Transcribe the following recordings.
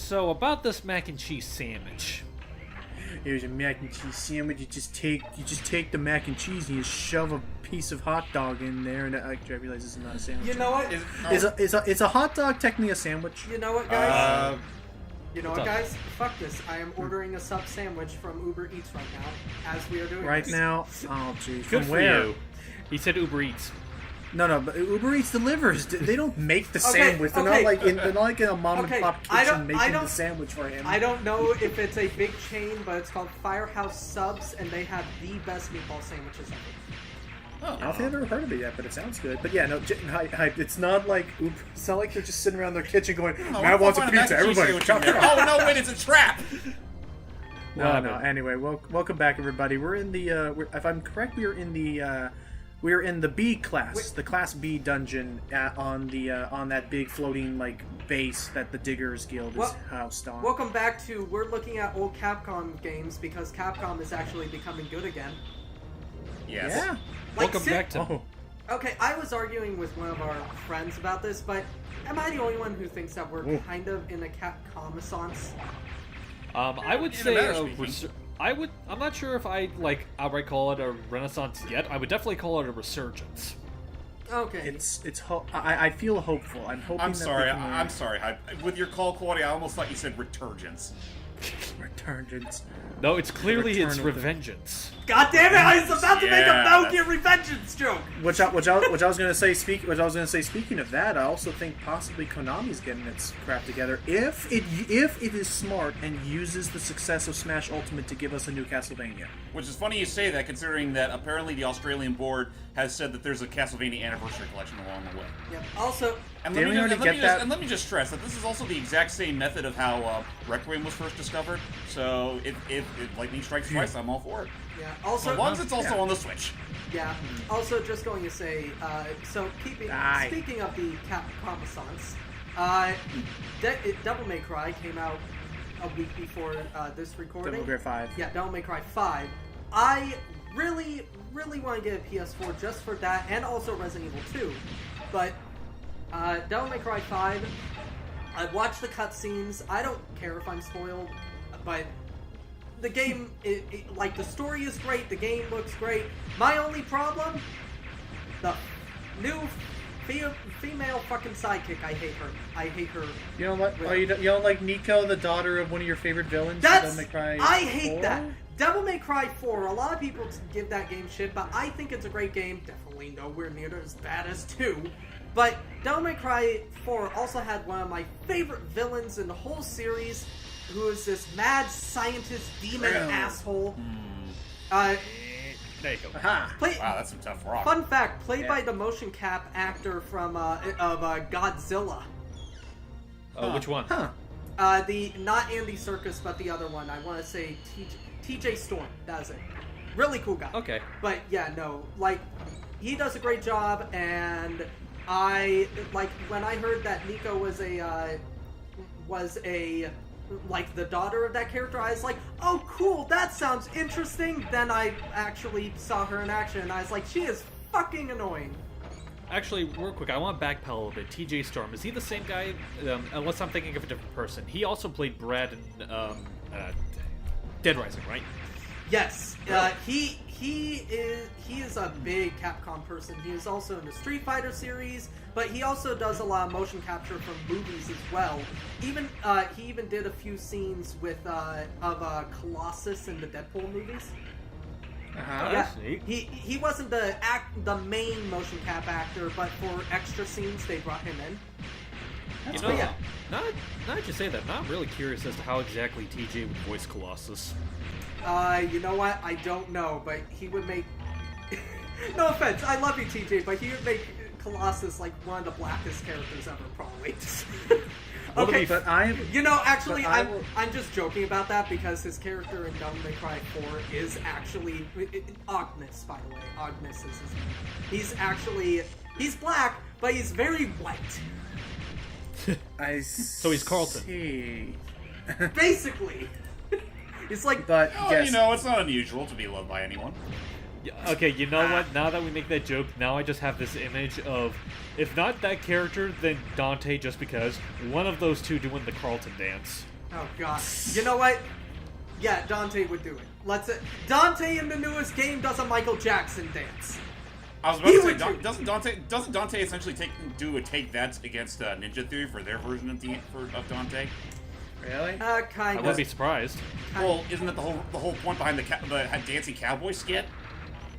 So about this mac and cheese sandwich. Here's a mac and cheese sandwich. You just take the mac and cheese and you shove a piece of hot dog in there. And I realize this is not a sandwich. You know what? Is a hot dog technically a sandwich? You know what, guys? You know What's what, up? guys? Fuck this. I am ordering a sub sandwich from Uber Eats right now, as we are doing Right this. now? Oh, jeez. Good From for where? you. He said Uber Eats. No, but Uber Eats delivers. They don't make the Okay, sandwich. They're okay. not like in a mom and pop I kitchen don't- making I don't- the sandwich for him. I don't know if it's a big chain, but it's called Firehouse Subs, and they have the best meatball sandwiches ever. I don't think I've ever heard of it yet, but it sounds good. But yeah, no, it's not like it's not like they're just sitting around their kitchen going, "Matt wants a pizza." Everybody, chop it up. Oh no, wait, it's a trap. No. Anyway, welcome back, everybody. We're in the. If I'm correct, we are in the B class, the Class B dungeon on that big floating like base that the Diggers Guild is housed on. Welcome back to we're looking at old Capcom games because Capcom is actually becoming good again. Yes. Yeah. Welcome back to... Oh. Okay, I was arguing with one of our friends about this, but am I the only one who thinks that we're kind of in a Capcom-assance? I would In a say matter speaking. I'm not sure if I like outright call it a renaissance yet. I would definitely call it a resurgence. Okay. I feel hopeful. I'm hoping. I'm that sorry. we can I'm sorry. With your call quality, I almost thought you said returgence. Returgence. No, it's clearly return it's of the- revengeance. God damn it! I was about to make a Yeah, Metal Gear Revengeance joke. Which I was gonna say. Speaking of that, I also think possibly Konami's getting its crap together if it is smart and uses the success of Smash Ultimate to give us a new Castlevania. Which is funny you say that, considering that apparently the Australian board has said that there's a Castlevania Anniversary Collection along the way. Yep. Also, And Didn't we already get that? let me just stress that this is also the exact same method of how Requiem was first discovered. So if lightning strikes twice, I'm all for it. yeah. Also, As long as it's also on the Switch. yeah. Also, just going to say, so speaking of the Capcom-assance, Devil May Cry came out a week before this recording. Devil May Cry 5. Yeah, Devil May Cry 5. I really want to get a PS4 just for that, and also Resident Evil 2. But Devil May Cry 5, I watched the cutscenes. I don't care if I'm spoiled, but the game, like, the story is great, the game looks great. My only problem, the new female fucking sidekick. I hate her. You don't like? Oh, you don't like Nico, the daughter of one of your favorite villains? That's Devil May Cry I hate 4? that. Devil May Cry 4. A lot of people give that game shit, but I think it's a great game. Definitely nowhere near as bad as 2. But Devil May Cry 4 also had one of my favorite villains in the whole series, who is this mad scientist demon asshole. There you go. Aha. Wow, that's some tough rock. Fun fact: played by the motion cap actor from Godzilla. Which one? Huh. The not Andy Serkis, but the other one. I want to say TJ Storm. That's it. Really cool guy. Okay. But yeah, no, like he does a great job, and I like when I heard that Nico was a like the daughter of that character. I was like, oh, cool, that sounds interesting. Then I actually saw her in action, and I was like, she is fucking annoying. Actually, real quick, I want to backpedal a little bit. TJ Storm, is he the same guy? Unless I'm thinking of a different person. He also played Brad in Dead Rising, right? Yes, he is a big Capcom person. He is also in the Street Fighter series, but he also does a lot of motion capture from movies as well. Even he even did a few scenes with of Colossus in the Deadpool movies. Uh-huh. Yeah, neat. he wasn't the main motion cap actor, but for extra scenes they brought him in. You cool. know, Yeah. now that you say that, now I'm really curious as to how exactly TJ would voice Colossus. You know what? I don't know, but he would make. No offense, I love you, TJ, but he would make Colossus like one of the blackest characters ever, probably. Okay, But I'm. you know, actually, but I I'm will- I'm just joking about that because his character in Devil May Cry 4 is actually Agnes, by the way. Agnes is his name. He's black, but he's very white. So he's Carlton. See. Basically, it's like But Oh, yes, you know, it's not unusual to be loved by anyone. Yeah, okay, you know what? Now that we make that joke, now I just have this image of, if not that character, then Dante, just because one of those two doing the Carlton dance. Oh god. You know what? Yeah, Dante would do it. Dante in the newest game does a Michael Jackson dance. I was about to say, doesn't Dante essentially take that against Ninja Theory for their version of Dante? Really? Kind I of. wouldn't be surprised. Well, isn't that the whole point behind the dancing cowboy skit?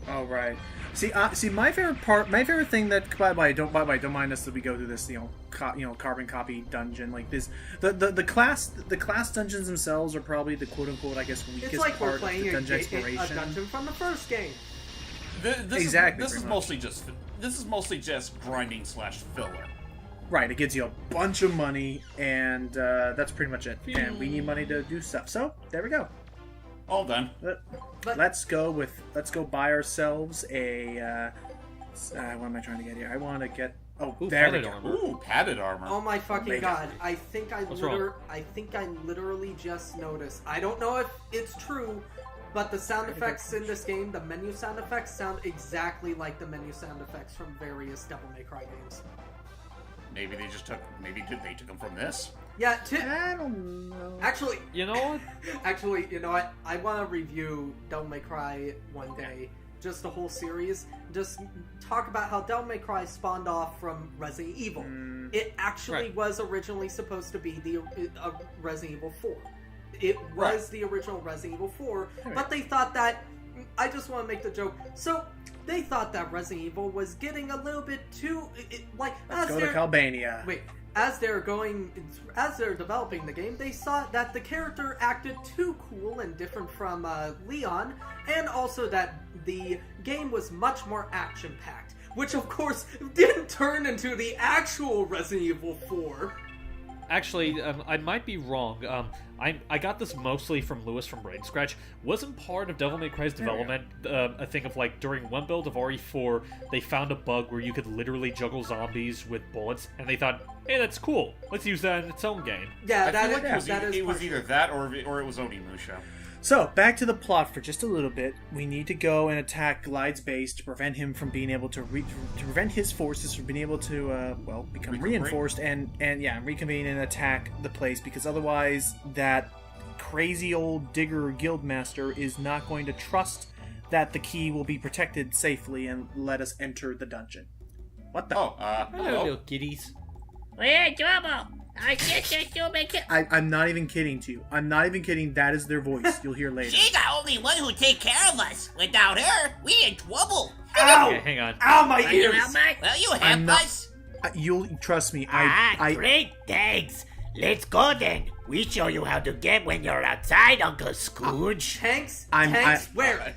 Oh right. See, my favorite thing that don't mind us that we go through this, carbon copy dungeon like this. The class dungeons themselves are probably the quote unquote, I guess, weakest It's like part we're playing of the dungeon a exploration. dungeon from the first game. This is mostly just grinding / filler. Right, it gives you a bunch of money, and that's pretty much it. And we need money to do stuff. So there we go. All done. Let's go buy ourselves a. What am I trying to get here? I want to get. Oh, there we go. Armor. Ooh, padded armor. Oh my fucking Mega. god! I think I wrong? literally just noticed. I don't know if it's true, but the sound effects in this game, the menu sound effects, sound exactly like the menu sound effects from various Devil May Cry games. Maybe they took them from this. Yeah, I don't know. actually, You know what? Actually, you know what? I want to review Devil May Cry one day. Just the whole series. Just talk about how Devil May Cry spawned off from Resident Evil. It actually was originally supposed to be the Resident Evil 4. It was the original Resident Evil 4, but they thought that... I just want to make the joke. So, they thought that Resident Evil was getting a little bit too... Let's go to Albania. Wait. As they're developing the game, they saw that the character acted too cool and different from Leon, and also that the game was much more action-packed, which of course didn't turn into the actual Resident Evil 4. Actually, I might be wrong. I got this mostly from Lewis from Brain Scratch. Wasn't part of Devil May Cry's development a thing of like during one build of RE4, they found a bug where you could literally juggle zombies with bullets, and they thought, hey, that's cool. Let's use that in its own game. Yeah, I feel like that it was either that or it was Onimusha. So, back to the plot for just a little bit. We need to go and attack Glide's base to prevent him from being able to prevent his forces from being able to, become reinforced and reconvene and attack the place, because otherwise that crazy old digger guildmaster is not going to trust that the key will be protected safely and let us enter the dungeon. What the? Hello, Hello. little kiddies. We're in trouble. I guess you make it. I'm not even kidding to you. I'm not even kidding. That is their voice. You'll hear later. She's the only one who take care of us. Without her, we in trouble. Ow! Okay, hang on. Ow, my Are you ears! out, Mike? Well, you I'm help not- us. You'll trust me. Great, thanks. Let's go then. We show you how to get when you're outside, Uncle Scrooge. Tanks? I'm- Tanks? I- Where?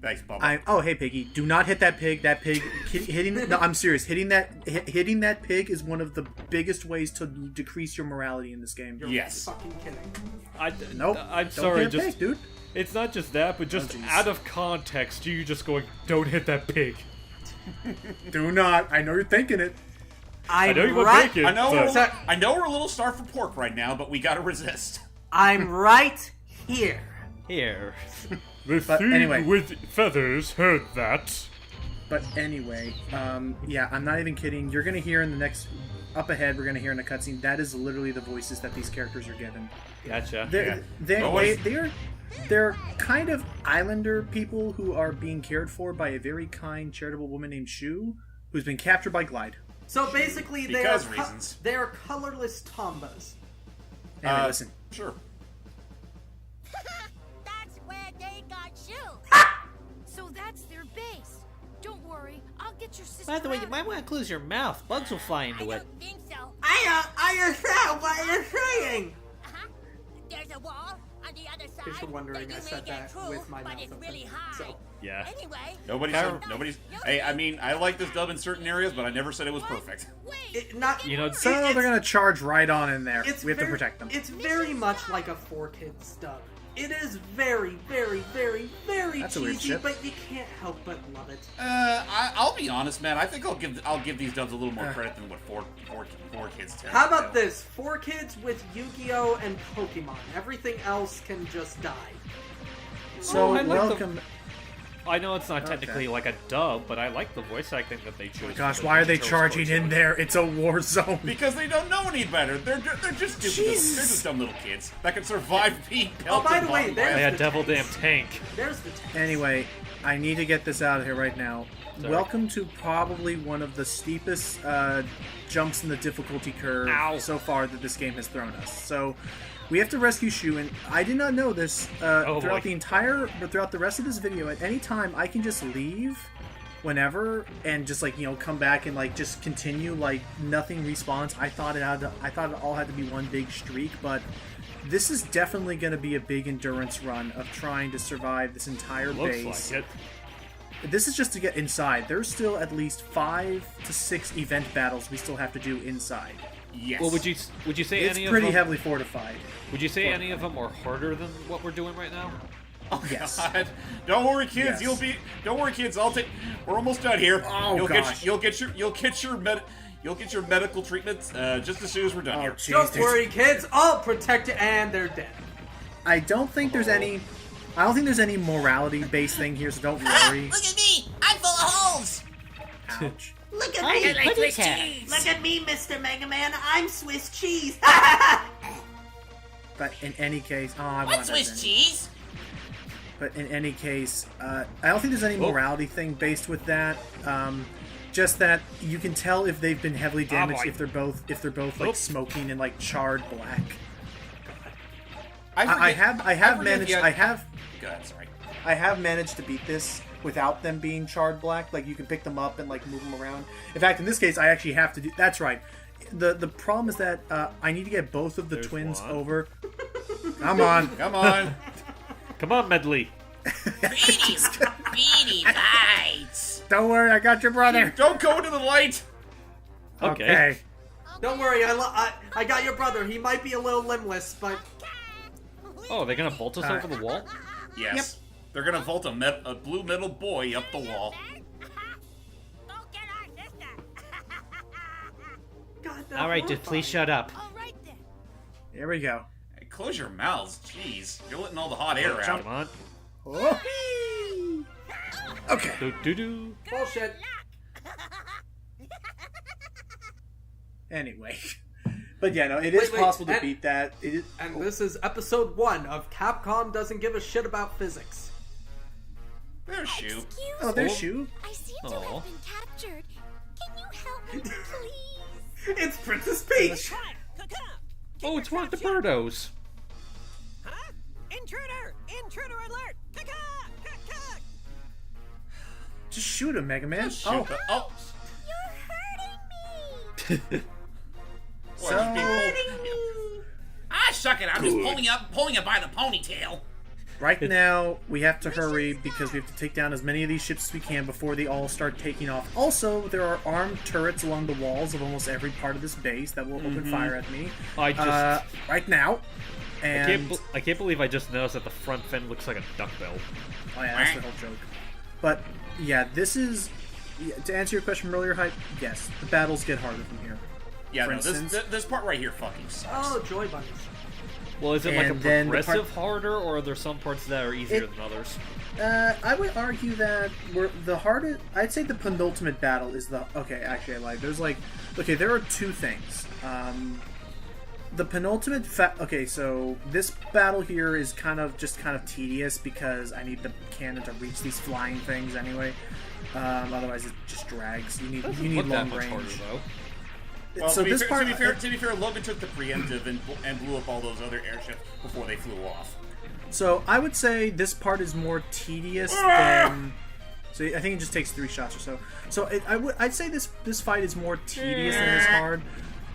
Thanks, Bubba. Oh, hey, Piggy. Do not hit that pig. That pig hitting. No, I'm serious. Hitting that pig is one of the biggest ways to decrease your morality in this game. Yes. Fucking kidding. Nope. I'm Don't sorry, hit a just pig, dude. it's not just that, but just jeez. out of context, you just going, don't hit that pig. Do not. I know you're thinking it. I know you want right. bacon. I know but- I know we're a little starved for pork right now, but we gotta resist. I'm right here. Here. The But thing anyway. with feathers heard that. But anyway, yeah, I'm not even kidding. You're gonna hear in the next up ahead. We're gonna hear in the cutscene. That is literally the voices that these characters are given. Gotcha. They're kind of islander people who are being cared for by a very kind, charitable woman named Shu, who's been captured by Glide. So basically, Because reasons. they are colorless tombas. Anyway, listen. Sure. That's where they got you. So that's their base. Don't worry, I'll get your sister. By the way, you out. might want to close your mouth. Bugs will fly I into it. don't think so. I understand what you're saying. Uh-huh. There's a wall on the other side. case you're wondering, that I you said may get that through, with my but mouth it's open, really high. so. Yeah. Anyway. Nobody's. Hey, I mean, I like this dub in certain areas, but I never said it was perfect. Wait. You know, So they're gonna charge right on in there. We have to very- protect them. It's very much like a 4Kids dub. It is very, very, very, very That's a weird cheesy, ship. but you can't help but love it. I'll be honest, man. I think I'll give these dubs a little more credit than what four kids tend. How to about do. this? 4Kids with Yu-Gi-Oh! And Pokemon. Everything else can just die. So I like welcome. I know it's not technically like a dub, but I like the voice acting that they chose. Gosh, why are they charging in there? It's a war zone. Because they don't know any better. They're just stupid. They're just dumb little kids that can survive being Oh, by pelted the way, by- there's They had the devil damn tanks. tank. There's the tank. Anyway, I need to get this out of here right now. Sorry. Welcome to probably one of the steepest jumps in the difficulty curve so far that this game has thrown us. So we have to rescue Shu, and I did not know this boy. throughout the rest of this video. At any time, I can just leave whenever and just like come back and like just continue like nothing respawns. I thought it all had to be one big streak, but this is definitely going to be a big endurance run of trying to survive this entire base. Looks like it. This is just to get inside. There's still at least 5 to 6 event battles we still have to do inside. Yes. Well, would you say It's any pretty of them? heavily fortified. Would you say any of them are harder than what we're doing right now? Oh, Yes. God. Don't worry, kids. Yes. Don't worry, kids. We're almost done here. Oh, you'll gosh. You'll get your medical treatments just as soon as we're done here. jeez, Don't there's- worry, kids. I'll protect you, and they're dead. I don't think there's any morality-based thing here, so don't Ah, worry. look at me! I'm full of holes! Ouch. Look at I me, like Swiss Swiss cheese. cheese. Look at me, Mr. Mega Man. I'm Swiss cheese. But in any case, I What want Swiss that. cheese? But in any case, I don't think there's any morality thing based with that. Just that you can tell if they've been heavily damaged boy. if they're both like Oops. smoking and like charred black. I I have forget managed. the- I have Go ahead, sorry. I have managed to beat this without them being charred black. Like you can pick them up and like move them around. In fact, in this case, I actually have to do. That's right. The problem is that I need to get both of the There's twins one. over. Come on. Come on. Come on, Medley. Greedy bites! Don't worry, I got your brother. Don't go into the light. Okay. Don't worry, I got your brother. He might be a little limbless, but Oh, they're gonna bolt us Alright. over the wall? Yes. They're gonna vault a blue metal boy up the wall. Don't get our sister. God, that's All right, just please shut up. All right then. Here we go. Hey, close your mouths. Jeez. You're letting all the hot air Come out. on. Oh. Okay. Do do do. Bullshit. Anyway. But yeah, no, it is Wait, possible to and- beat that. It is, And this is episode 1 of Capcom Doesn't Give a Shit About Physics. There's Shu. Excuse oh, there's me. Shu. I seem to Aw. have been captured. Can you help me, please? It's Princess Peach! Oh, it's one of the birdos. Huh? Intruder! Intruder alert! Just shoot him, Mega Man. Shoot Oh, the- oh. You're hurting me. What, just being pulled- Ah, suck it! I'm just pulling it by the ponytail. right now we have to hurry because we have to take down as many of these ships as we can before they all start taking off. Also, there are armed turrets along the walls of almost every part of this base that will open fire at me. I just Right now. And I can't believe I just noticed that the front fin looks like a duck bill. oh yeah, that's the whole joke. But yeah, this is to answer your question from earlier, Hype. Yes, the battles get harder from here. Yeah, For no, instance. this part right here fucking sucks. Oh, Joy Bunnies. Well, is it like a And then the part- progressive harder, or are there some parts that are easier It- than others? I would argue that the hardest. I'd say the penultimate battle is the. Okay, actually, I lied. There's like. Okay, there are two things. The penultimate. Okay, so this battle here is kind of tedious because I need the cannon to reach these flying things anyway. Otherwise, it just drags. You need Look that long much harder, range. though. Well, So to, this be part. to be fair, Logan took the preemptive and blew up all those other airships before they flew off. So I would say this part is more tedious than. So I think it just takes 3 shots or so. So I'd say this fight is more tedious than it is hard.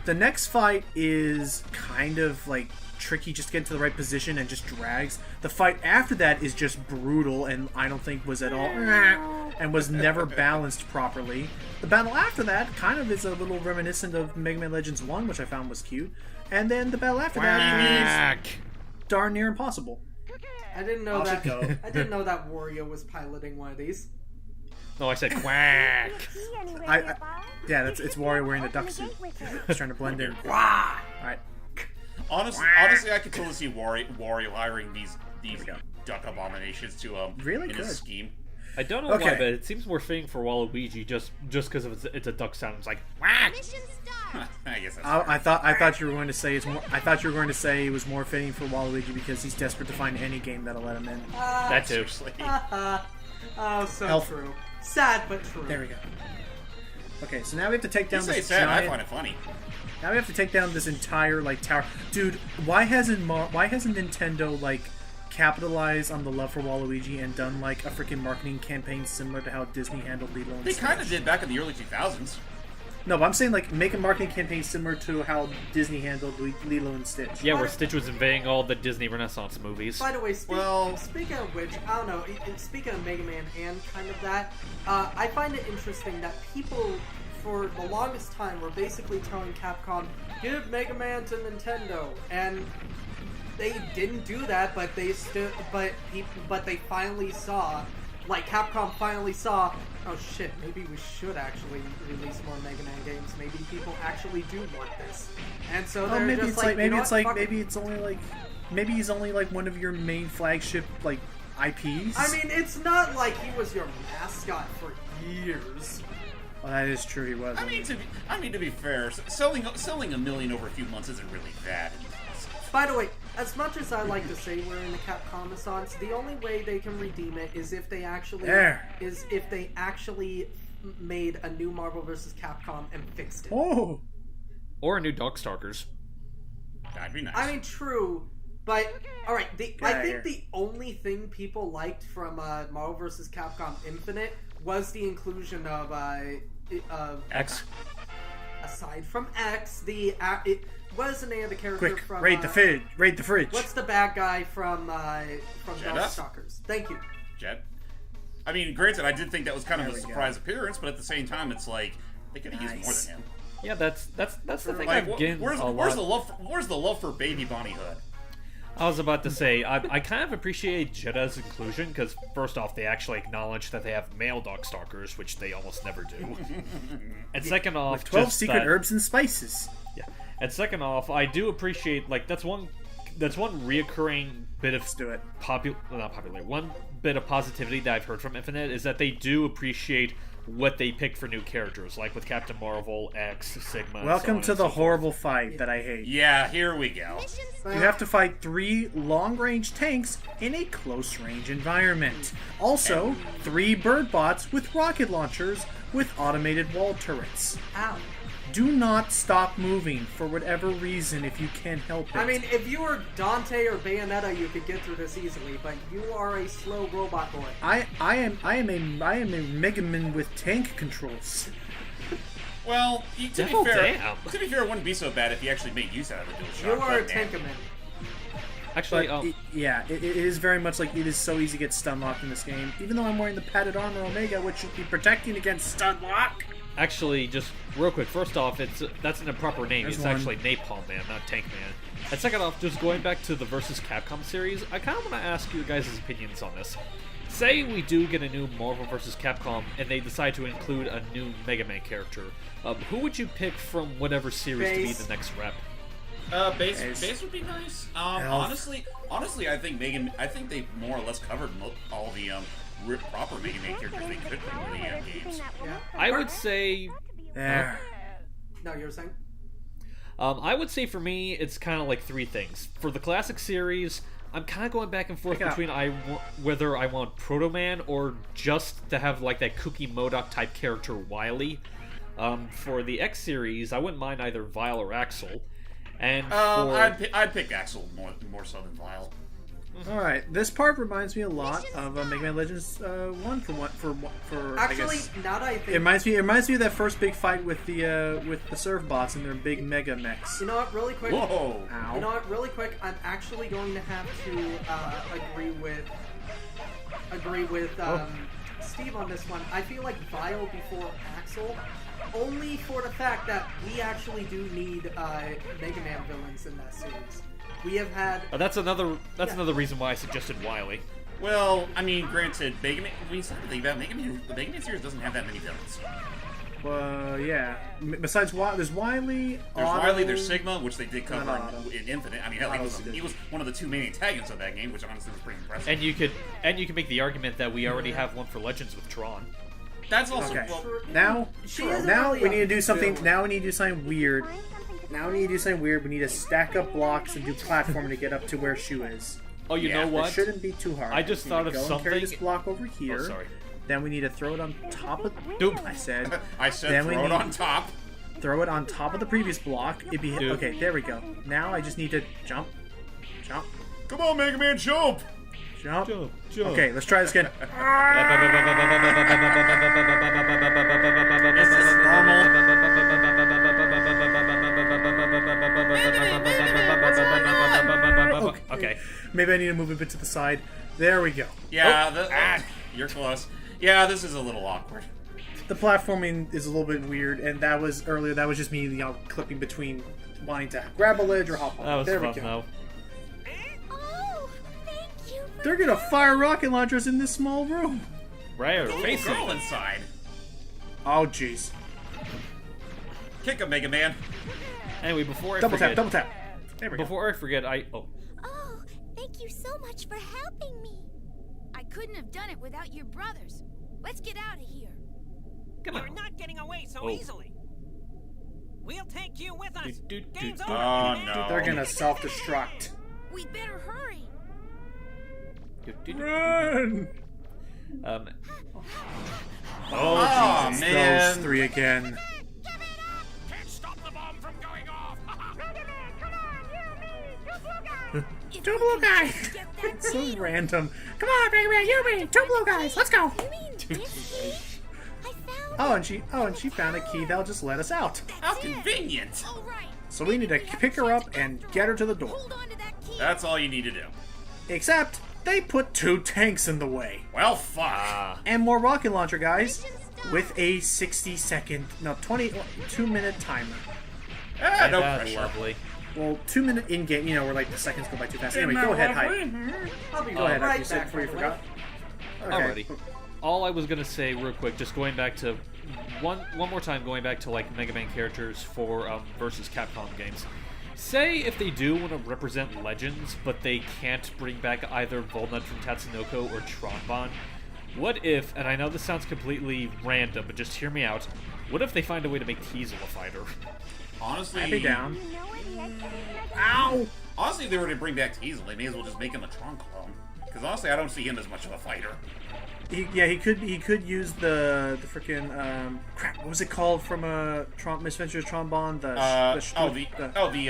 The next fight is kind of like tricky, just get into the right position and just drags. The fight after that is just brutal and I don't think was at all and was never balanced properly. The battle after that kind of is a little reminiscent of Mega Man Legends 1, which I found was cute. And then the battle after that is darn near impossible. I didn't know Off that. you go. I didn't know that Wario was piloting one of these. No, I said quack. Yeah, it's Wario wearing the duck suit. He's trying to blend in. Wah! Alright. Honestly, I could totally see Wario hiring these duck abominations to Really in good. his scheme. I don't know why, but it seems more fitting for Waluigi just because of it's a duck sound. It's like whack. Mission start. I guess that's I thought you were going to say it's more. I thought you were going to say it was more fitting for Waluigi because he's desperate to find any game that'll let him in. That too. seriously. Oh, so Elf. true. Sad but true. There we go. Okay, so now we have to take You down say this sad, I giant. find it funny. Now we have to take down this entire like tower. Dude, why hasn't Nintendo like capitalized on the love for Waluigi and done like a freaking marketing campaign similar to how Disney handled Lilo and They Stitch? kind of did back in the early 2000s. No, but I'm saying like make a marketing campaign similar to how Disney handled Lilo and Stitch. Yeah, where Stitch was invading all the Disney Renaissance movies. By the way, speaking of which, I don't know, speaking of Mega Man and kind of that, I find it interesting that people, for the longest time, were basically telling Capcom, give Mega Man to Nintendo, and they didn't do that, but they finally saw, like Capcom finally saw, oh shit, maybe we should actually release more Mega Man games. Maybe people actually do want this, and so they're maybe just it's like maybe you know it's what, like fuck it. maybe it's only like maybe he's only like one of your main flagship like IPs. I mean, it's not like he was your mascot for years. well, that is true. He was. I mean to be fair, selling a million over a few months isn't really bad. By the way, as much as I like to say we're in the Capcom Renaissance, the only way they can redeem it is if they actually made a new Marvel vs. Capcom and fixed it. Oh. Or a new Darkstalkers. That'd be nice. I mean, true, but alright, I outta think here. the only thing people liked from Marvel vs. Capcom Infinite was the inclusion of X. aside from X, what is the name of the character Quick, from raid the fridge. Raid the fridge. What's the bad guy from Jeddah? Darkstalkers? Thank you. Jet. I mean, granted, I did think that was kind of There a we go. surprise appearance, but at the same time, it's like they could have used more Nice. than him. Yeah, that's the thing Like, I've gained where's a the lot. where's the love for Baby Bonnie Hood? I was about to say, I kind of appreciate Jeddah's inclusion, because first off, they actually acknowledge that they have male Darkstalkers, which they almost never do. And second off, With 12 just secret that- herbs and spices. Yeah. And second off, I do appreciate, like, that's one reoccurring bit of do it. one bit of positivity that I've heard from Infinite is that they do appreciate what they pick for new characters, like with Captain Marvel, X, Sigma. and so Welcome on to and the so forth. horrible fight that I hate. Yeah, here we go. You have to fight 3 long-range tanks in a close-range environment. Also, 3 bird bots with rocket launchers with automated wall turrets. Ow. Do not stop moving for whatever reason if you can help it. I mean, if you were Dante or Bayonetta, you could get through this easily, but you are a slow robot boy. I am a Mega Man with tank controls. Well, to be Oh, fair, damn. it wouldn't be so bad if you actually made use out of the dual shock. You are a but, man. Tankaman. Actually, But it is very much like it is so easy to get stun locked in this game. Even though I'm wearing the padded armor Omega, which should be protecting against stun lock. actually, just real quick. First off, that's an improper name. There's It's one. actually Napalm Man, not Tank Man. And second off, just going back to the versus Capcom series, I kind of want to ask you guys' opinions on this. Say we do get a new Marvel vs. Capcom, and they decide to include a new Mega Man character. Who would you pick from whatever series to be Base. the next rep? Base would be nice. Elf. Honestly, I think they more or less covered all the proper Mega Man characters they could from the games. Yeah. I would say There. No, you were saying? I would say for me, it's kind of like 3 things. For the classic series, I'm kind of going back and forth Pick up. between whether I want Proto Man or just to have like that Cookie Modoc type character Wily. For the X series, I wouldn't mind either Vile or Axel. And for I'd pick Axel more so than Vile. Alright, this part reminds me a lot of Mega Man Legends 1 for I Actually, guess. now that I think... It reminds me of that first big fight with the surf bots and their big mega mechs. You know what, really quick? Whoa! You know what, really quick, I'm actually going to have to agree with Steve on this one. I feel like Vile before Axel, only for the fact that we actually do need Mega Man villains in that series. We have had... that's another reason why I suggested Wily. Well, I mean, granted, Mega Man. When you start to think about it, the Mega Man series doesn't have that many villains. Yeah. Besides, there's Wily. There's Otto. Wily, there's Sigma, which they did cover Otto. in Infinite. I mean, hell, he was one of the 2 main antagonists of that game, which honestly was pretty impressive. And you could make the argument that we already have one for Legends with Tron. That's also Okay. well, Now really we need to do a something. villain. Now we need to do something weird. We need to stack up blocks and do platforming to get up to where Shu is. Oh, you Yeah, know It what? shouldn't be too hard. I just We thought need of to go and carry something- this block over here. Oh, sorry. Then we need to throw it on top of. Dude. I said. I said Then we throw it need- on top. Throw it on top of the previous block. It'd be Dude. okay. There we go. Now I just need to jump. Come on, Mega Man, jump! Okay, let's try this again. Okay. Maybe I need to move a bit to the side. There we go. Yeah, you're close. Yeah, this is a little awkward. The platforming is a little bit weird, and that was earlier. That was just me, clipping between wanting to grab a ledge or hop on. That was there fun, we go. though. Oh, thank you for They're gonna fire rocket launchers in this small room. Right, or Little face girl it. inside. Oh jeez. Kick him, Mega Man. Anyway, before I Double forget, tap. There we go. before I forget, Oh, thank you so much for helping me. I couldn't have done it without your brothers. Let's get out of here. come You're on. not getting away so Oh. easily. We'll take you with us. Do, do, do, Game's do. over. Oh, Mega Man. no. They're gonna self-destruct. We better hurry. Run! Um, Oh, It's man. those three again. Can't stop the bomb from going off. If Two we blue can guys. just get that It's so radar. random. Come on, Mega Man, you me, two blue guys. Let's go. You mean this key? I found And she found a key that'll just let us out. How convenient. All right. So we need to pick her up and get her to the door. Hold on to that key. That's all you need to do. Except they put 2 tanks in the way. Well, fuck. And more rocket launcher guys with a 2-minute timer. No that's pressure. lovely. Well, 2-minute in-game, where like the seconds go by too fast. Anyway, go ahead, Hype. I'll be Go ahead, Hype. right You said back, before you by the forgot. way. Okay. Alrighty. All I was gonna say, real quick, just going back to one more time, going back to like Mega Man characters for versus Capcom games. Say if they do want to represent Legends, but they can't bring back either Volnut from Tatsunoko or Tronbon. What if, and I know this sounds completely random, but just hear me out. What if they find a way to make Teasel a fighter? Honestly, Happy down. Ow! Honestly, if they were to bring back Teasel, they may as well just make him a Tron clone. Because honestly, I don't see him as much of a fighter. He could use the freaking crap. What was it called from Misadventures Trombone? The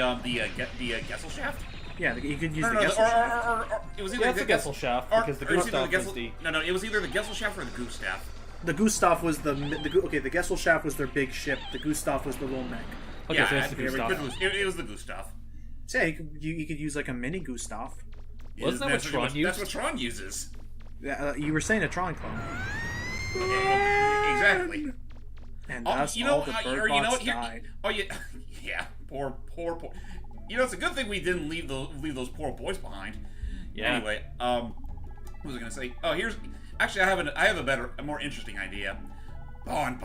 Gesell shaft? yeah. He could use No, the no, Gesell shaft. or it was either Yeah, it's the a Gesell shaft, or- because the or it was Gustav either was the... No, it was either the Gesell shaft or the Gustav. The Gustav was the Gesell shaft was their big ship. The Gustav was the little mech. Okay, Yeah, so that's the there we Gustav. go. It was the Gustav. So yeah, you could use like a mini Gustav. Wasn't that what That's Tron used? That's what Tron uses. You were saying a Tron clone. Exactly. And Oh, thus you know, all the or bird you know bots what? Here, died. oh yeah, yeah. Poor. You know, it's a good thing we didn't leave those poor boys behind. Yeah. Anyway, what was I gonna say? Oh, actually, I have a more interesting idea. Bon.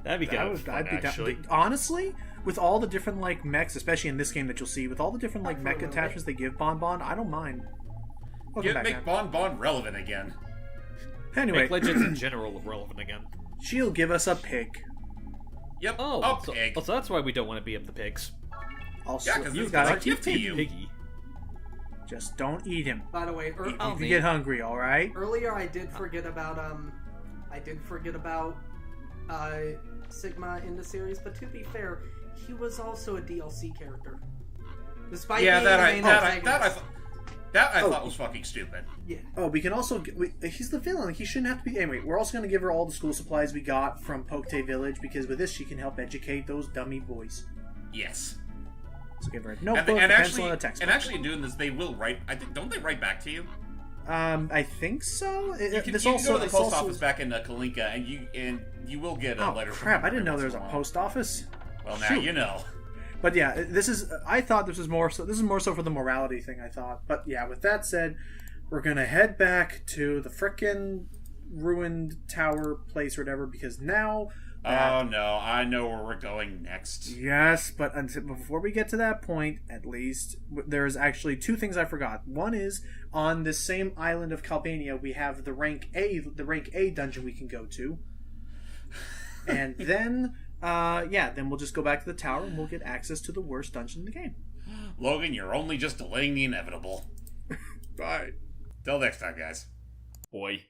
That'd be kind of fun, actually. Honestly, with all the different like mechs, especially in this game that you'll see, with all the different like mech attachments they give Bon, I don't mind. Welcome back, Make man. Bon relevant again. Anyway, Make Legends in general relevant again. she'll give us a pig. Yep. Oh, a pig. so that's why we don't want to beat up the pigs. Also, Yeah, 'cause you this gotta guy's a keep gift to him. you. Piggy. Just don't eat him. By the way, You Oh, can man. get hungry, all right? earlier I did forget about Sigma in the series, but to be fair, he was also a DLC character. Despite Yeah, being the main antagonist. that I Oh. thought was fucking stupid. Yeah. Oh, we can also... he's the villain. He shouldn't have to be... Anyway, we're also going to give her all the school supplies we got from Pokete Village, because with this, she can help educate those dummy boys. Yes. So give her a And, notebook, and a pencil, actually, and a textbook. and actually, in doing this, they will write. I think don't they write back to you? I think so. You can, This you can also, go to the it's post also- office back in Kalinka, and you will get a Oh, letter. from crap. them I didn't know every there was once a in while. post office. Well, now Shoot. you know. But yeah, this is... I thought this was more so... This is more so for the morality thing, I thought. But yeah, with that said, we're going to head back to the frickin' ruined tower place or whatever, because now... Oh no, I know where we're going next. Yes, but before we get to that point, at least, there's actually two things I forgot. One is, on this same island of Calbania, we have the rank A dungeon we can go to. And then, then we'll just go back to the tower and we'll get access to the worst dungeon in the game. Logan, you're only just delaying the inevitable. Bye. Till next time, guys. Boy.